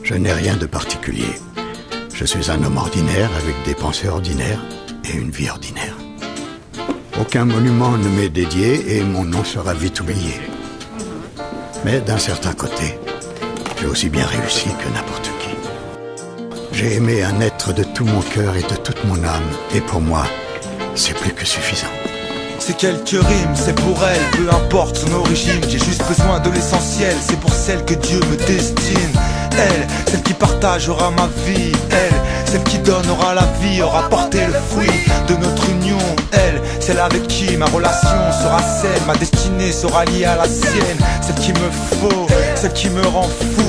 Je n'ai rien de particulier. Je suis un homme ordinaire avec des pensées ordinaires et une vie ordinaire. Aucun monument ne m'est dédié et mon nom sera vite oublié. Mais d'un certain côté, j'ai aussi bien réussi que n'importe qui. J'ai aimé un être de tout mon cœur et de toute mon âme, et pour moi, c'est plus que suffisant. C'est quelques rimes, c'est pour elle, peu importe son origine. J'ai juste besoin de l'essentiel, c'est pour celle que Dieu me destine. Elle, celle qui partagera ma vie. Elle, celle qui donnera la vie, aura porté le fruit de notre union. Elle, celle avec qui ma relation sera saine, ma destinée sera liée à la sienne. Celle qui me faut, celle qui me rend fou.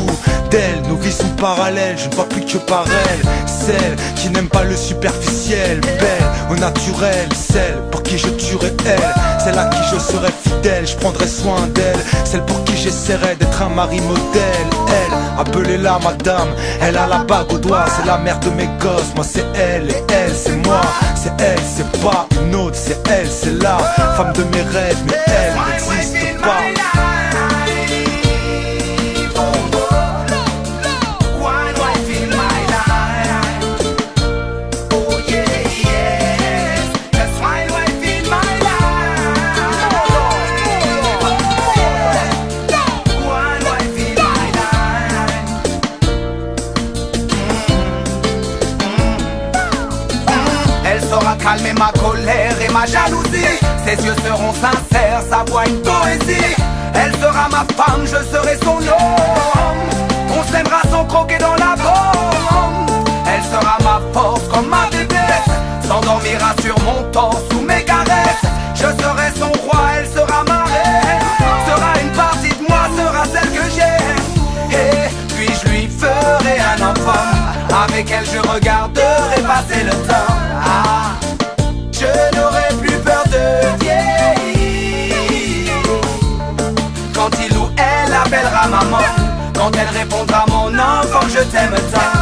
D'elle, nos vies sont parallèles, je ne vois plus que par elle. Celle qui n'aime pas le superficiel, belle au naturel. Celle pour qui je tuerai elle, celle à qui je serai fidèle, je prendrai soin d'elle. Celle pour qui j'essaierai d'être un mari modèle. Elle, appelez-la madame, elle a la bague au doigt. C'est la mère de mes gosses, moi c'est elle. Et elle c'est moi, c'est elle, c'est pas une autre. C'est elle, c'est la femme de mes rêves. Mais elle n'existe pas. Calmer ma colère et ma jalousie. Ses yeux seront sincères, sa voix une poésie. Elle sera ma femme, je serai son homme. On s'aimera sans croquer dans la bombe. Elle sera ma force comme ma déesse. S'endormira sur mon torse sous mes caresses. Je serai son roi, elle sera ma reine. Sera une partie de moi, sera celle que j'aime. Et puis je lui ferai un enfant. Avec elle je regarderai passer le temps. Je n'aurai plus peur de vieillir. Quand il ou elle appellera maman, quand elle répondra mon enfant je t'aime tant.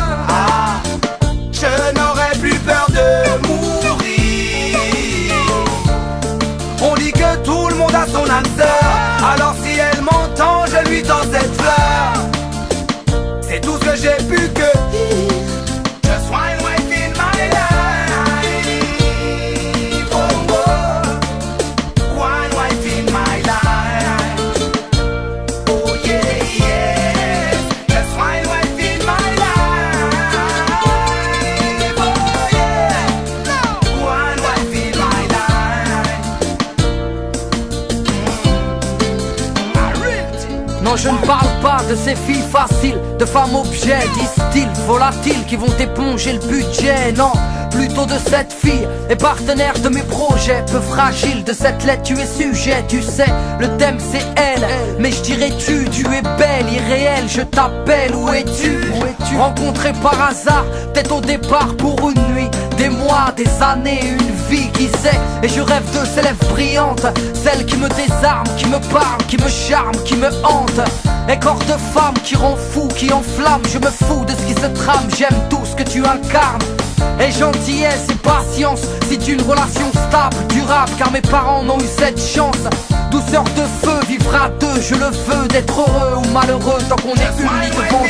Je n'aurai plus peur de mourir. On dit que tout le monde a son âme sœur. Alors si elle m'entend je lui tends cette fleur. C'est tout ce que j'ai pu que just one wife in my life. Non, je ne parle pas de ces filles faciles, de femmes objets, disent-ils, volatiles, qui vont éponger le budget. Non, plutôt de cette fille et partenaire de mes projets. Peu fragile, de cette lettre tu es sujet. Tu sais, le thème c'est elle, mais je dirais tu es belle, irréelle. Je t'appelle, où es-tu? Rencontré par hasard, peut-être au départ pour une nuit. Des mois, des années, une vie, qui sait. Et je rêve de ces lèvres brillantes, celles qui me désarment, qui me parlent, qui me charment, qui me hantent. Et corps de femme qui rend fou, qui enflamme. Je me fous de ce qui se trame, j'aime tout ce que tu incarnes. Et gentillesse et patience, c'est une relation stable, durable. Car mes parents n'ont eu cette chance. Douceur de feu, vivre à deux, je le veux. D'être heureux ou malheureux, tant qu'on est unis devant